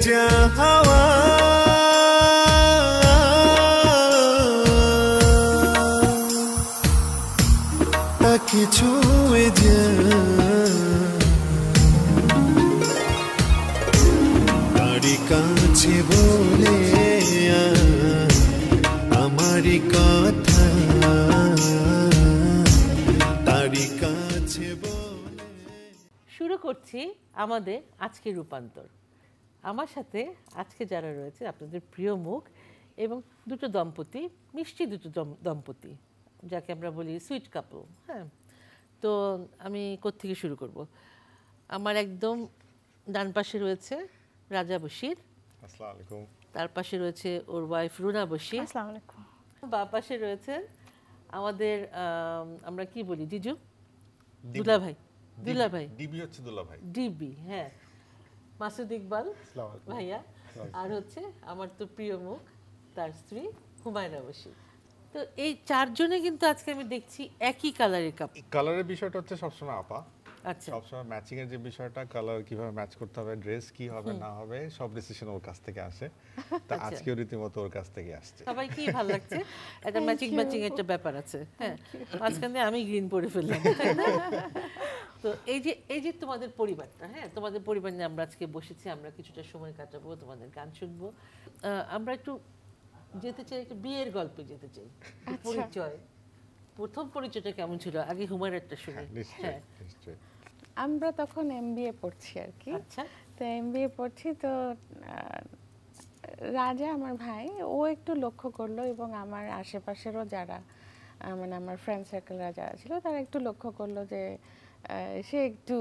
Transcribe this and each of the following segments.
যা হাওয়া তাকে ছুঁয়ে যা তারি কাছে বলে আমারই কথা তারি কাছে বলে। শুরু করছি আমাদের আজকের রূপান্তর। আমার সাথে আজকে যারা রয়েছে আপনাদের প্রিয় মুখ এবং দুটো দম্পতি, মিষ্টি দুটো দম্পতি, যাকে আমরা বলি সুইট কাপল। হ্যাঁ, তো আমি কোত্থেকে শুরু করব? আমার একদম ডান পাশে রয়েছে রাজা বশির, আসসালামু আলাইকুম। তার পাশে রয়েছে ওর ওয়াইফ রুনা বশির, আসসালামু আলাইকুম। বা পাশে রয়েছে আমাদের আমরা কি বলি জিজু, দুলাভাই, দুলাভাই ডিবি হচ্ছে দুলাভাই, ডিবি। হ্যাঁ, মাসুদ ইকবাল ভাইয়া, আর হচ্ছে আমার তো প্রিয় মুখ তার স্ত্রী হুমায়রা বশির। তো এই চারজনে কিন্তু আজকে আমি দেখছি একই কালারের কাপড়। কালারের বিষয়টা হচ্ছে সবসময় আপা, আচ্ছা, সবসময় ম্যাচিং এর যে বিষয়টা, কালার কিভাবে ম্যাচ করতে হবে, ড্রেস কি হবে না হবে, সব ডিসিশন ওর কাছ থেকে আসে। তা আজকেও রীতিমতো ওর কাছ থেকে আসছে। সবাই কি ভালো লাগছে, একটা ম্যাচিং ম্যাচিং একটা ব্যাপার আছে। হ্যাঁ, মাঝখানে আমি গ্রিন পরে ফেললাম, তাই না? তো এই যে তোমাদের পরিবারটা, হ্যাঁ, তোমাদের পরিবার নিয়ে আমরা আজকে বসেছি, আমরা কিছুটা সময় কাটাবো, তোমাদের গান শুনবো। আমরা একটু যেতে চাই, একটু বিয়ের গল্পে যেতে চাই। পরিচয়, প্রথম পরিচয়টা কেমন ছিল? আগে হুমায়রাটা শুনি। হ্যাঁ, নিশ্চয়ই। আমরা তখন এমবিএ পড়ছি আর কি। আচ্ছা, তো এমবিএ পড়ছি, তো রাজা আমার ভাই, ও একটু লক্ষ্য করলো এবং আমার আশেপাশেরও যারা মানে আমার ফ্রেন্ড সার্কেলরা যারা ছিল তারা একটু লক্ষ্য করলো যে সে একটু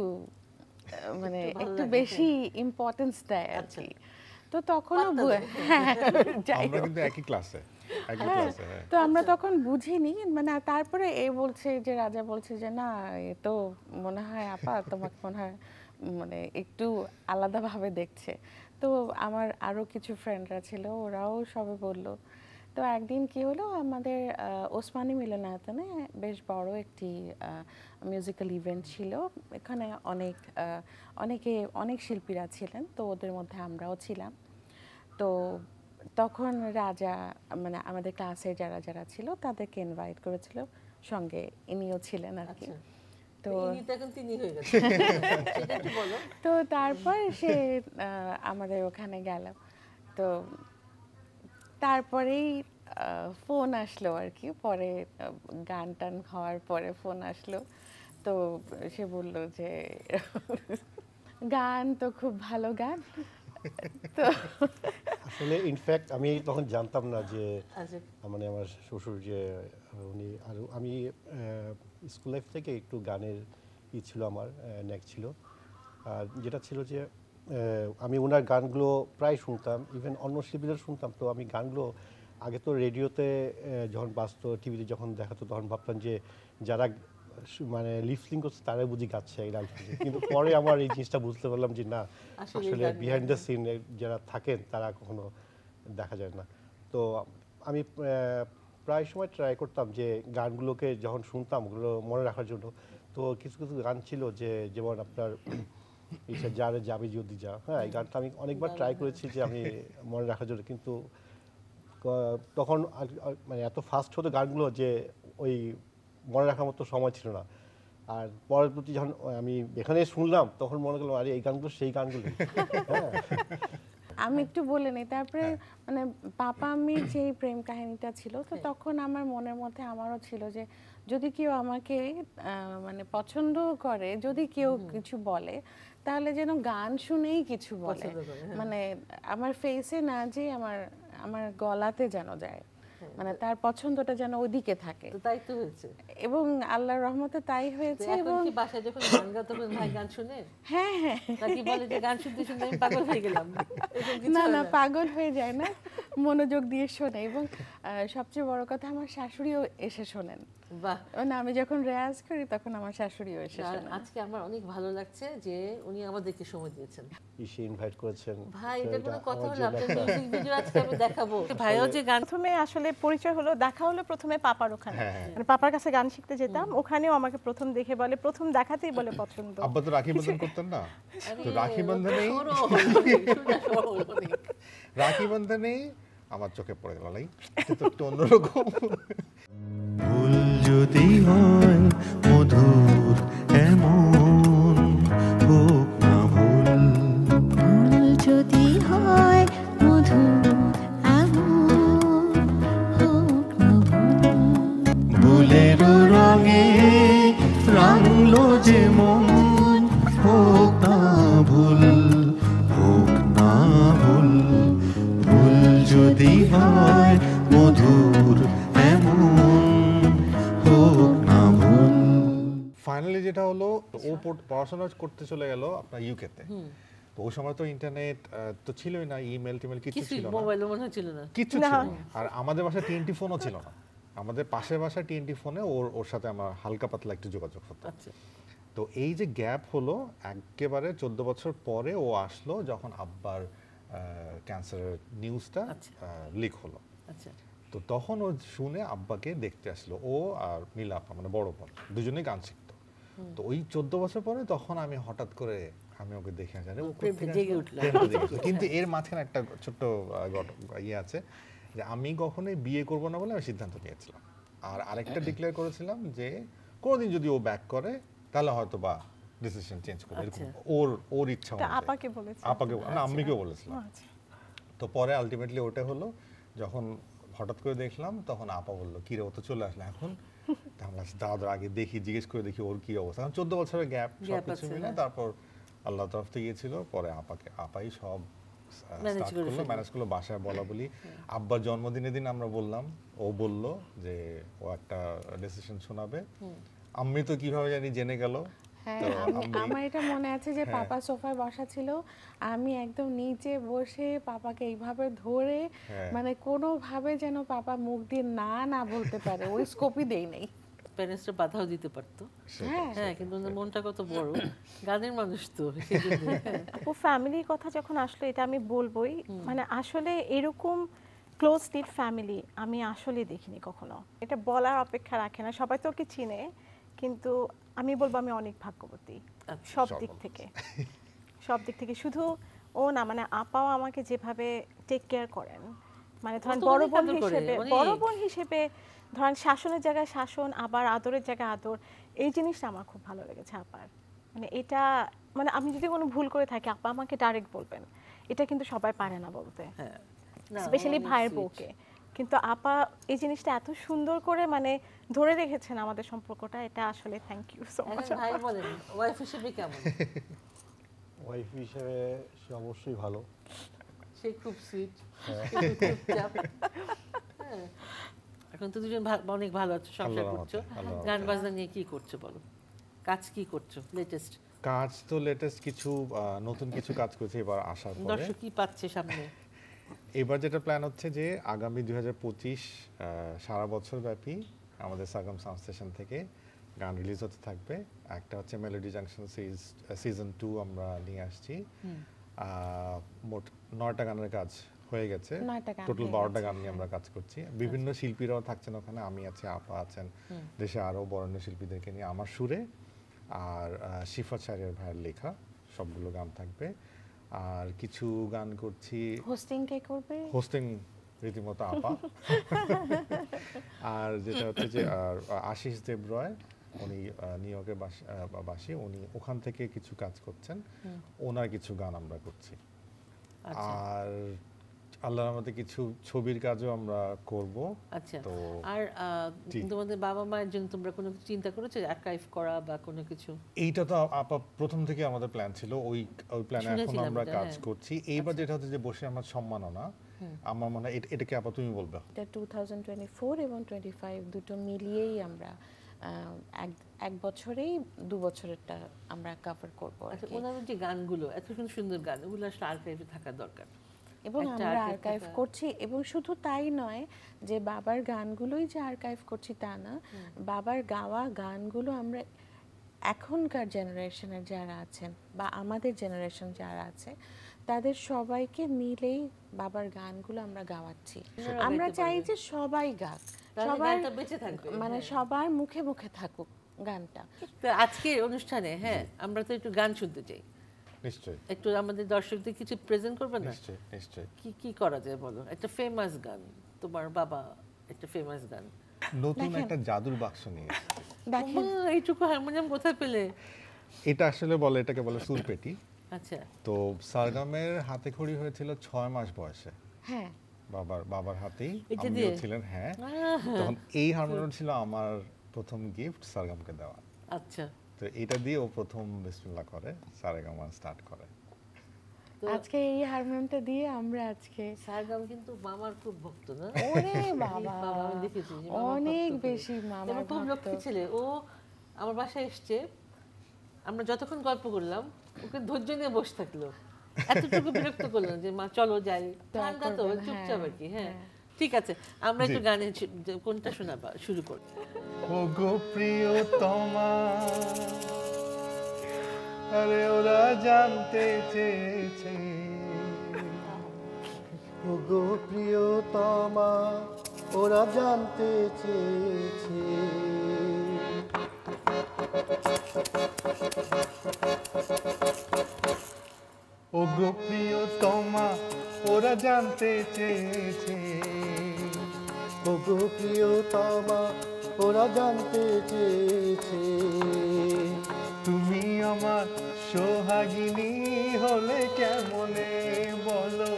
মানে একটু বেশি ইম্পর্টেন্স দেয় আর কি। তো তখনও আমরা কিন্তু একই ক্লাসে, তো আমরা তখন বুঝিনি, মানে তারপরে বলছে যে রাজা বলছে যে না, এ তো মনে হয় আপা তোমাকে মনে হয় মানে একটু আলাদাভাবে দেখছে। তো আমার আরো কিছু ফ্রেন্ডরা ছিল, ওরাও সবে বললো। তো একদিন কি হলো, আমাদের ওসমানী মিলনায়তনে বেশ বড় একটি মিউজিক্যাল ইভেন্ট ছিল। এখানে অনেক শিল্পীরা ছিলেন, তো ওদের মধ্যে আমরাও ছিলাম। তো তখন রাজা মানে আমাদের ক্লাসে যারা যারা ছিল তাদেরকে ইনভাইট করেছিল, সঙ্গে ইনিও ছিলেন আর কি। তো তো তারপর সে আমাদের ওখানে গেলাম। তো তারপরেই ফোন আসলো আর কি, পরে গান টান হওয়ার পরে ফোন আসলো। তো সে বলল যে গান তো খুব ভালো গান। তো আসলে ইনফ্যাক্ট আমি তখন জানতাম না যে মানে আমার শ্বশুর যে উনি, আর আমি স্কুল লাইফ থেকে একটু গানের ছিল, আমার নেক ছিল। আর যেটা ছিল যে আমি ওনার গানগুলো প্রায় শুনতাম, ইভেন অন্য শিল্পীদের শুনতাম। তো আমি গানগুলো আগে তো রেডিওতে যখন বাজতো, টিভিতে যখন দেখাতো, তখন ভাবতাম যে যারা মানে লিপসিং করছে তারাই বুঝি গাচ্ছে এই গান শুনছে। কিন্তু পরে আমার এই জিনিসটা বুঝতে পারলাম যে না, আসলে বিহাইন্ড দ্য সিন যারা থাকেন তারা কখনো দেখা যায় না। তো আমি প্রায় সময় ট্রাই করতাম যে গানগুলোকে যখন শুনতাম ওগুলো মনে রাখার জন্য। তো কিছু কিছু গান ছিল যে, যেমন আপনার ইচ্ছা যারে যাবে যদি যা, হ্যাঁ, এই গানটা আমি অনেকবার ট্রাই করেছি যে আমি মনে রাখার জন্য, কিন্তু তখন মানে এত ফাস্ট হতো গানগুলো যে ওই মনে রাখার মতো সময় ছিল না। আর পরবর্তী যখন আমি এখানে শুনলাম তখন মনে করলাম আরে এই গানগুলো সেই গানগুলো। হ্যাঁ, আমি একটু বলে নিই। তারপরে মানে পাপা আম্মির যে প্রেম কাহিনীটা ছিল, তো তখন আমার মনের মধ্যে আমারও ছিল যে যদি কেউ আমাকে মানে পছন্দ করে, যদি কেউ কিছু বলে, তাহলে যেন গান শুনেই কিছু বলে, মানে আমার ফেসে না যে আমার গলাতে যেন যায়, মানে তার পছন্দটা যেন ওইদিকে থাকে। তাই তো হয়েছে, এবং আল্লাহর রহমতে তাই হয়েছে। এবং কি বাসায় যখন গান গাতো ভাই গান শুনে, হ্যাঁ হ্যাঁ, নাকি বলে যে গান শুনতে শুনতে আমি পাগল হয়ে গেলাম? না না, পাগল হয়ে যায় না, মনোযোগ দিয়ে শোনে। এবং সবচেয়ে বড় কথা, আমার শাশুড়িও এসে শোনেন। বাহ, মানে আমি যখন রেয়াজ করি তখন আমার শাশুড়িও এসে আর শোনে। আজকে আমার অনেক ভালো লাগছে যে উনি আমাদেরকে সময় দিয়েছেন। ইসে ইনভাইট করেছেন। ভাই, তো এটা এটা কোনো কথা আমার হলো? জন্য আপনার একটা- মিউজিক ভিডিও আজকে আমি দেখাবো। ভাইও যে গান প্রথমে আসলে পরিচয় হলো, দেখা হলো প্রথমে পাপার ওখানে, মানে পাপার কাছে গান শিখতে যেতাম, ওখানেও আমাকে প্রথম দেখে বলে, প্রথম দেখাতেই বলে পছন্দ। আব্বা তো রাখি বন্ধন করতেন না, তো রাখি বন্ধনেই রাখি বন্ধনেই আমার চোখে পড়ে গেল, লাই এটা তো একটু অন্যরকম। ভুল যদি হয় মধুর এমন হোক না ভুল, ভুল যদি হয় মধুর এমন হোক না ভুল। ভুলের রঙে রাঙলো যে মন, হোক না ভুল, হোক না ভুল। ভুল যদি হয় মধুর এমন হোক না ভুল। ফাইনালি যেটা হলো, ও পড়াশোনা করতে চলে গেল আপনার ইউকেতে। তো ওই সময় তো ইন্টারনেট তো ছিলই না, ইমেল টিমেল কিছু কিছুই ছিল না, মোবাইলও মনে ছিল না। কিচ্ছু ছিল না। আর আমাদের বাসায় টিএনটি ফোনও ছিল না, আমাদের পাশের বাসায় টিএনটি ফোনে ওর সাথে আমার হালকা পাতলা একটু যোগাযোগ হতো। আচ্ছা, তো এই যে গ্যাপ হলো, একেবারে 14 বছর পরে ও আসলো যখন আব্বার ক্যান্সারের নিউজটা আচ্ছা। লিক হলো। আচ্ছা, তো তখন ও শুনে আব্বাকে দেখতে আসলো, ও আর নীলা আপা মানে বড় বোন দুজনেই গান শিখতো। তো ওই 14 বছর পরে তখন আমি হঠাৎ করে আমি ওকে দেখে জানি ও প্রেমটা জেগে উঠলো। কিন্তু এর মাঝখানে একটা ছোট্ট ইয়ে আছে যে আমি কখনোই বিয়ে করব না বলে আমি সিদ্ধান্ত নিয়েছিলাম। আর আরেকটা ডিক্লেয়ার করেছিলাম যে কোনোদিন যদি ও ব্যাক করে তাহলে হয়তো বা ডিসিশন চেঞ্জ করবে, এরকম ওর ইচ্ছা এটা অনুযায়ী। আপাকে বলেছে? আপাকে না, আম্মিকেও বলেছিলাম। আচ্ছা। তো পরে আলটিমেটলি ওটা হলো, যখন হঠাৎ করে দেখলাম তখন আপা বললো কি রে ও তো চলে আসলো এখন, তা আমরা দাদার আগে দেখি, জিজ্ঞেস করে দেখি ওর কি অবস্থা। এখন 14 বছরের গ্যাপ সবকিছু আছে, মিলে হ্যাঁ। তারপর আল্লাহ তরফ থেকে গিয়েছিল, পরে আপাই সব Manage করে ফেললো। ম্যানেজ করলো, বাসায় বলা বলি। আব্বার জন্মদিনের দিন আমরা বললাম, ও বলল যে ও একটা ডিসিশন শোনাবে। আম্মি তো কিভাবে জানি জেনে গেল। হ্যাঁ, তো আমার এটা মনে আছে যে পাপা সোফায় বসা ছিল, আমি একদম নিচে বসে পাপাকে এইভাবে ধরে, হ্যাঁ। মানে কোনোভাবে যেন পাপা মুখ দিয়ে না না বলতে পারে, ওই স্কোপই দেই নাই। প্যারেন্টসরা বাধাও দিতে পারতো। হ্যাঁ, হ্যাঁ, কিন্তু ওদের মনটা কত বড়, গানের মানুষ তো সেজন্য। হ্যাঁ। ও ফ্যামিলির কথা যখন আসলো, এটা আমি বলবোই, মানে আসলে এরকম ক্লোজ নিট ফ্যামিলি আমি আসলে দেখিনি কখনো। এটা বলার অপেক্ষা রাখে না, সবাই তো ওকে চিনে, কিন্তু আমি বলবো আমি অনেক ভাগ্যবতী সব দিক থেকে। সব দিক থেকে শুধু ও না, মানে আপাও আমাকে যেভাবে টেক কেয়ার করেন, মানে ধরেন তো বড় অনেক বোন আদর করে, হিসেবে, অনেক। বড় বোন হিসেবে ধরেন শাসনের জায়গায় শাসন, আবার আদরের জায়গায় আদর, এই জিনিসটা আমার খুব ভালো লেগেছে আপার। মানে এটা, মানে আমি যদি কোনো ভুল করে থাকি আপা আমাকে ডাইরেক্ট বলবেন, এটা কিন্তু সবাই পারে না বলতে, হ্যাঁ, না, স্পেশালি অনেক ভাইয়ের sweet। বউকে। কিন্তু আপা এই জিনিসটা এত সুন্দর করে মানে ধরে রেখেছেন আমাদের সম্পর্কটা, এটা আসলে থ্যাংক ইউ সো মাচ। এখন ভাই বলেন, ওয়াইফ হিসেবে কেমন? ওয়াইফ হিসেবে সে অবশ্যই ভালো। সে খুব সুইট, এখন তো দুজন অনেক ভালো আছো, সংসার আল্লাহর করছো, রহমতে, আল্লাহর গান বাজনা নিয়ে কি করছো বলো, কাজ কি করছো লেটেস্ট? কাজ তো লেটেস্ট কিছু নতুন কিছু কাজ করছি এবার আসার পরে। দর্শক কি পাচ্ছে সামনে? এবার যেটা প্ল্যান হচ্ছে যে আগামী 2025 সারা বছর ব্যাপী আমাদের সাগম সাউন্ড স্টেশন থেকে গান রিলিজ হতে থাকবে। একটা হচ্ছে মেলোডি জাংশন সিজন 2 আমরা নিয়ে আসছি। মোট 9টা গানের কাজ হয়ে গেছে, 9টা গান টোটাল হয়ে 12টা গান নিয়ে আমরা কাজ করছি। বিভিন্ন শিল্পীরাও থাকছেন ওখানে, আমি আছি, আপা আছেন, দেশে আরও বরেণ্য শিল্পীদেরকে নিয়ে আমার সুরে, আর শিফাত শাহরিয়ার ভাইয়ের লেখা সবগুলো গান থাকবে। আর কিছু গান করছি, হোস্টিং কে করবে? হোস্টিং রীতিমতো আপা। আর যেটা হচ্ছে যে আশিস দেব রয়, উনি নিউ ইয়র্কের বাসী, উনি ওখান থেকে কিছু কাজ করছেন, ওনার কিছু গান আমরা করছি। আচ্ছা। আর আল্লাহর রহমতে কিছু ছবির কাজও আমরা করব। আচ্ছা, তো আর জি। তোমাদের বাবা মায়ের জন্য তোমরা কোনো কিছু চিন্তা করেছো, আর্কাইভ করা বা কোনো কিছু? এইটা তো আপা প্রথম থেকে আমাদের প্ল্যান ছিল, ওই প্ল্যানে এখন শুনেছিলাম আমরা এটা, কাজ হ্যাঁ। করছি। এইবার যেটা হচ্ছে যে বসে আমার সম্মাননা, আমার মনে হয় এটাকে আপা তুমি বলবে। এটা 2024 এবং 25 দুটো মিলিয়েই আমরা এক বছরেই 2 বছরেরটা আমরা কভার করব আর আচ্ছা, কি। ওনাদের যে গানগুলো এত সুন্দর সুন্দর গান, ওগুলো আসলে আর্কাইভে থাকা দরকার। এবং একটা আমরা archive আর্কাইভ থাকা। করছি, এবং শুধু তাই নয় যে বাবার গানগুলোই যে আর্কাইভ করছি তা না, বাবার গাওয়া গানগুলো আমরা এখনকার জেনারেশনের যারা আছেন বা আমাদের জেনারেশন যারা আছে তাদের সবাইকে মিলেই বাবার গানগুলো আমরা গাওয়াচ্ছি। ওনারাও আমরা গাইতে চাই পারবে। যে সবাই গাক, তাহলে সবার গানটা বেঁচে থাকবে। মানে হ্যাঁ। সবার মুখে মুখে থাকুক গানটা। তো আজকের অনুষ্ঠানে হ্যাঁ আমরা তো একটু গান শুনতে চাই, নিশ্চয়ই একটু আমাদের দর্শকদের কিছু প্রেজেন্ট করবে না? নিশ্চয়ই নিশ্চয়ই। কি কি করা যায় বলো, একটা ফেমাস গান, তোমার বাবা একটা ফেমাস গান। নতুন একটা জাদুর বাক্স নিয়ে এসেছি। দেখেন ওমা, এইটুকু হারমোনিয়াম কোথায় পেলে? এটা আসলে এটাকে বলে সুরপেটি। আচ্ছা, তো সারগামের হাতে খড়ি হয়েছিল 6 মাস বয়সে, হ্যাঁ বাবার হাতেই এটা আমিও দিয়ে? ছিলেন। হ্যাঁ, আহ, তখন এই হারমোনিয়াম ছিল আমার প্রথম গিফট সারগামকে দেওয়া। আচ্ছা। তো এটা দিয়ে ও প্রথম বিসমিল্লাহ করে সারেগামা স্টার্ট করে। তো আজকে এই হারমোনিয়ামটা দিয়ে আমরা আজকে সারগাম কিন্তু মামার খুব ভক্ত না? ওরে এই বাবা, আমি দেখেছি যে মামার অনেক ভক্ত বেশি পুরো। মামার এবং খুব ভক্ত। লক্ষ্মী ছেলে ও। আমার বাসায় এসছে, আমরা যতক্ষণ গল্প করলাম ওকে ধৈর্য নিয়ে বসে থাকলো, এতটুকু বিরক্ত করলো না যে মা চলো যাই, ঠান্ডা তো করবেন, চুপচাপ আর কি। হ্যাঁ ঠিক আছে, আমরা একটু গানে কোনটা শোনাবা শুরু করি? ও গো প্রিয়তমা, আরে ওরা জানতে চেয়েছে, ও গো প্রিয়তমা, ওরা জানতে চেয়েছে। ও গো প্রিয়তমা, ওরা জানতে চেয়েছে, ও গো প্রিয়তমা, ওরা জানতে চেয়েছে। তুমি আমার সোহাগিনী হলে কেমনে বলো,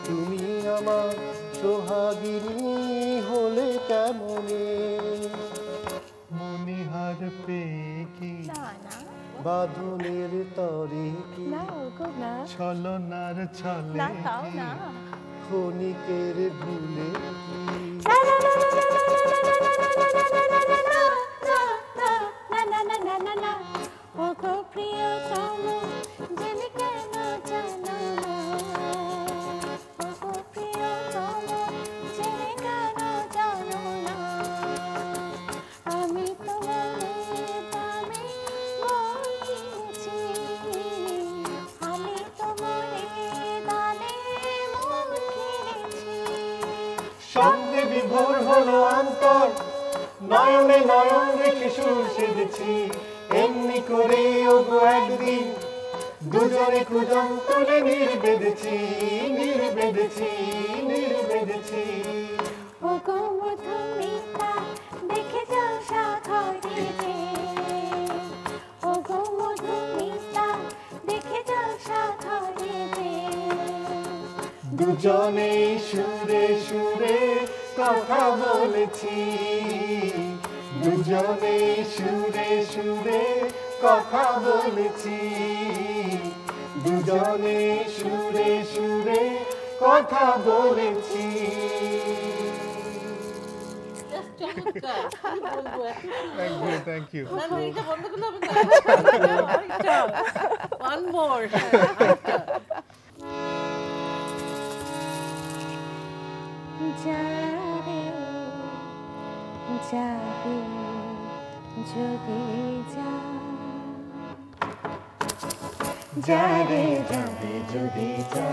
তুমি আমার সোহাগিনী হলে কেমনে, মনিহার পেয়ে কি না না বাঁধনের তরে কি, না ওগো না, ছলনার ছলে না তাও কি, না। ক্ষণিকের ভুলে কি, ওগো প্রিয়তম জেনে কেন জানো না, ওগো প্রিয়তম জেনে কেন জানো না, আমি তোমার দামে মন কিনেছি, আমি তোমার দানে মন কিনেছি। সন্ধ্যে বিভোর হলো অন্তর, নয়নে নয়ন রেখে সুর সেজেছি, এমনি করে ওগো একদিন দুজনে খুঁজন তুলে নির্বেঁধেছি, নির্বেঁধেছি, নির্বেঁধেছি। ওগো মধুমিতা দেখে যাও সাগরে যে, ওগো মধুমিতা দেখে যাও সাগরে যে, দুজনে সুরে সুরে কথা বলেছি, দুজনে সুরে সুরে কথা বলেছি, দুজনে সুরে সুরে কথা বলেছি। Just চমৎকার, কি বলবো, এত সুন্দর। Thank you. না, না, এটা বন্ধ করলে হবে না। আরেকটা, one more, হ্যাঁ, আরেকটা। যাবে যাবে যদি যা, যারে যাবে যদি যা,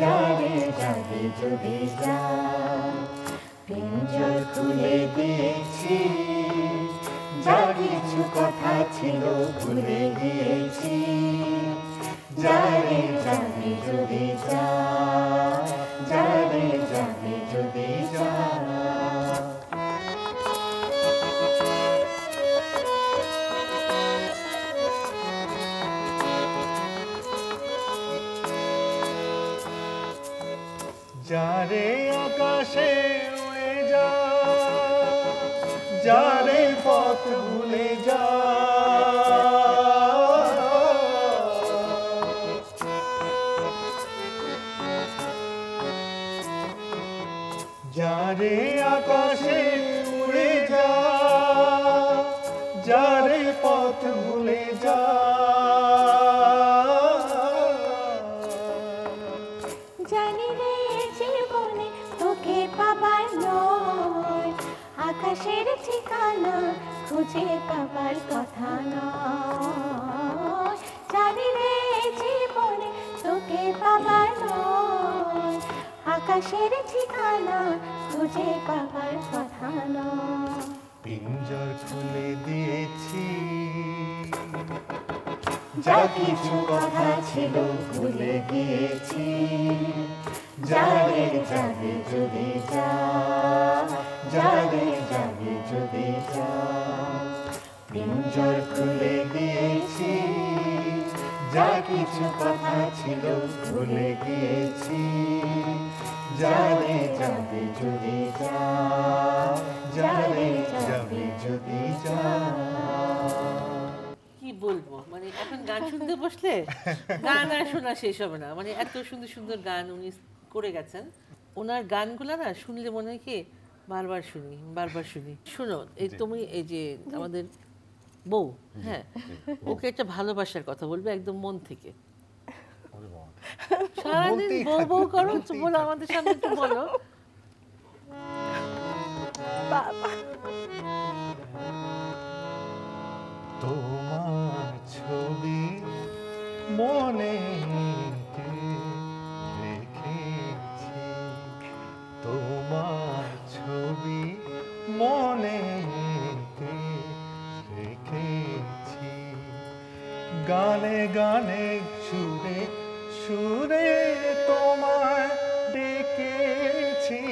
যারে যাবে যদি যা, পিঞ্জর খুলে দিয়েছি, যা কিছু কথা ছিল ভুলে গিয়েছি, যারে যাবে যদি যা, যারে যাবে যদি যা। যারে আকাশে উড়ে যা, যারে পথ ভুলে যা, যারে আকাশে উড়ে যা, যারে পথ ভুলে যা, ঠিকানা খুঁজে পাবার কথা নয়। জানি রে জীবনে তোকে পাবার নয়, আকাশের ঠিকানা খুঁজে পাবার কথা নয়। পিঞ্জর খুলে দিয়েছি, যা কিছু কথা ছিল ভুলে গিয়েছি। যারে যাবে যদি যা, যারে যাবে যদি যা। পিঞ্জর খুলে দিয়েছি, যা কিছু কথা ছিল ভুলে গিয়েছি। যারে যাবে যদি যা, যারে যাবে যদি যা। কি বলবো, মানে এখন গান শুনতে বসলে গান আর শোনা শেষ হবে না। মানে এত সুন্দর সুন্দর গান উনি করে গেছেন। ওনার গানগুলো না শুনলে মনে হয় কি বারবার শুনি বারবার শুনি। শোনো, এই তুমি এই যে আমাদের বউ, হ্যাঁ, ওকে একটা ভালোবাসার কথা বলবে একদম মন থেকে। সারাদিন বউ বউ করো, বলো আমাদের সামনে একটু বলো। তোমার ছবি মনে রেখেছি, তোমার ছবি মনে রেখেছি। গানে গানে সুরে সুরে তোমায় ডেকেছি,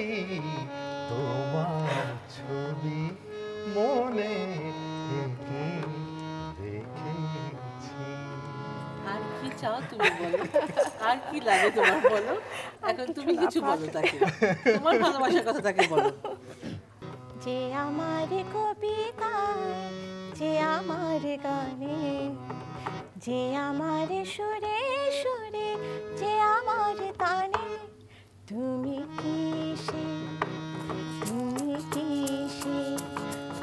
তোমার ছবি মনে রেখেছি। আর কি চাও তুমি বলো, আর কি লাগে তোমার বলো। এখন তুমি কিছু বলো তাকে, তোমার ভালোবাসার কথা তাকে বলো। যে আমার কবিতায়, যে আমার গানে, যে আমার সুরে সুরে, যে আমার তানে, তুমি কি সে, তুমি কি সে,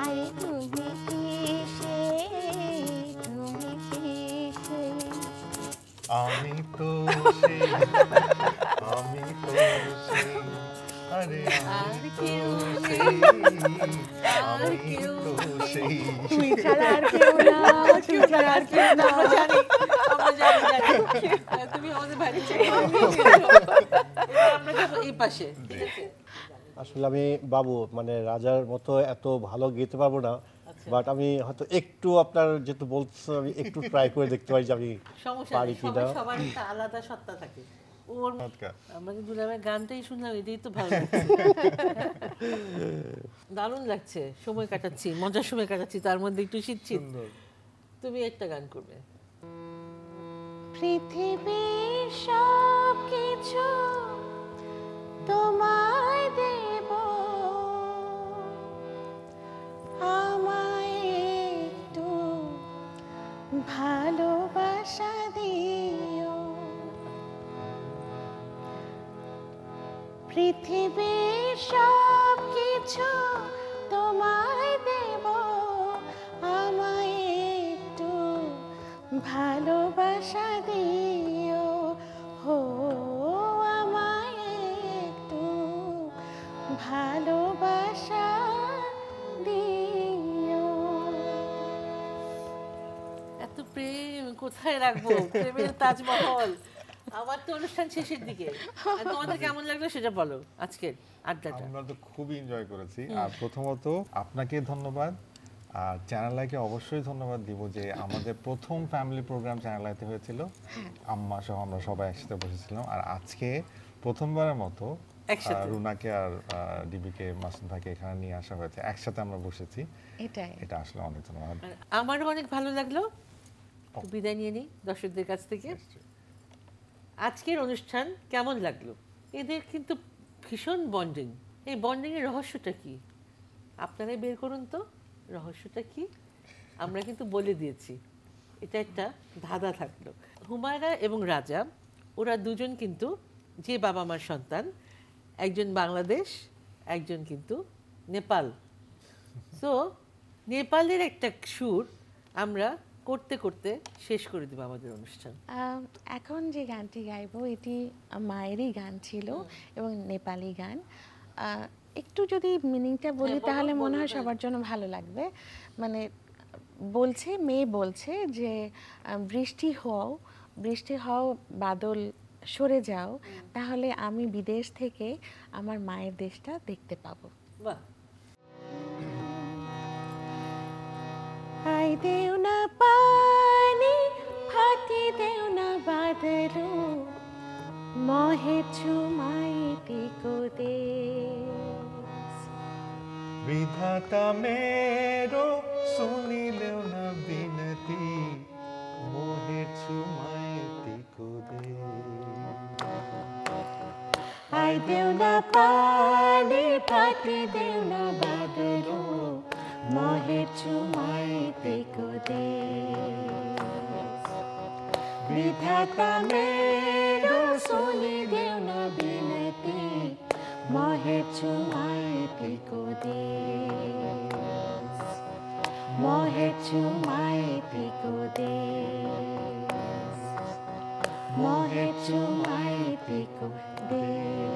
আরে তুমি কি সে, তুমি কি সে। আমি তো সেই, আমি তো সেই, আরে আমি তো সেই, আমি তো সেই। তুই ছাড়া আর কেউ না, তুই ছাড়া আর কেউ না। আমরা জানি, আমরা জানি, জানি। তুমি আমাদের বাড়ি থেকে আমরা যাবো এই পাশে, ঠিক আছে? আসলে আমি বাবু মানে রাজার মতো এত ভালো গেতে পারবো না, বাট আমি হয়তো একটু আপনার যেহেতু বলছো আমি একটু ট্রাই করে দেখতে পারি যে আমি সমস্যা পারি নেই, কিনা। সবার একটা আলাদা সত্তা থাকে। ওর চমৎকার। আমাকে দুলাভাইয়ের গানটাই শুনলাম, এটাই তো ভালো লাগছে। দারুণ লাগছে, সময় কাটাচ্ছি, মজার সময় কাটাচ্ছি, তার মধ্যে একটু শীত শীত। তুমি একটা গান করবে। পৃথিবীর সব কিছু তোমায় দেব, আমায় একটু ভালোবাসা দিও। পৃথিবীর সব কিছু তোমায় দেব, আমায় একটু ভালোবাসা দিও। হো আমায় একটু ভালোবাসা দিও। এত প্রেম কোথায় রাখবো, প্রেমের তাজমহল। আমার তো অনুষ্ঠান শেষের দিকে, আর তোমাদের কেমন লাগলো সেটা বলো আজকের আড্ডাটা। আমরা তো খুবই এনজয় করেছি। আর প্রথমত আপনাকে ধন্যবাদ, আর চ্যানেল আইকে অবশ্যই ধন্যবাদ দিব যে আমাদের প্রথম ফ্যামিলি প্রোগ্রাম চ্যানেল আইতে হয়েছিল। আম্মা সহ আমরা সবাই একসাথে বসেছিলাম, আর আজকে প্রথমবারের মতো একসাথে। রুনাকে আর ডিবিকে, মাসুদ ভাইকে এখানে নিয়ে আসা হয়েছে, একসাথে আমরা বসেছি। এটাই এটা আসলে অনেক ধন্যবাদ। আর আমারও অনেক ভালো লাগলো। তো বিদায় নিয়ে নিই দর্শকদের কাছ থেকে। আজকের অনুষ্ঠান কেমন লাগলো? এদের কিন্তু ভীষণ বন্ডিং। এই বন্ডিংয়ের রহস্যটা কি আপনারাই বের করুন তো, রহস্যটা কি? আমরা কিন্তু বলে দিয়েছি, এটা একটা ধাঁধা থাকলো। হুমায়রা এবং রাজা, ওরা দুজন কিন্তু যে বাবা মার সন্তান, একজন বাংলাদেশ, একজন কিন্তু নেপাল। সো নেপালের একটা সুর আমরা করতে করতে শেষ করে দেবো আমাদের অনুষ্ঠান। এখন যে গানটি গাইবো এটি মায়েরই গান ছিল এবং নেপালি গান। একটু যদি মিনিংটা বলি বলো, তাহলে মনে বলো, হয় হ্যাঁ। সবার জন্য ভালো লাগবে। মানে বলছে, মেয়ে বলছে যে বৃষ্টি হও বাদল সরে যাও, তাহলে আমি বিদেশ থেকে আমার মায়ের দেশটা দেখতে পাবো। বাহ, আই দেও না পানি ফাটি দেও না বাদলো মহে চুমাইতে কোদেশ বিধাতা মেরো শুনিলেও না বিনতি মোহে চুমাইতে কোদে আই দেও না পানি ফাটি দেও না বাদলো মহে চুমাইতে কোদেশ বিধাতা মেরো শুনি দেও না বিনতি মহে চুমাইতে কোদেশ মহে চুমাইতে কোদেশ মহে চুমাইতে কোদেশ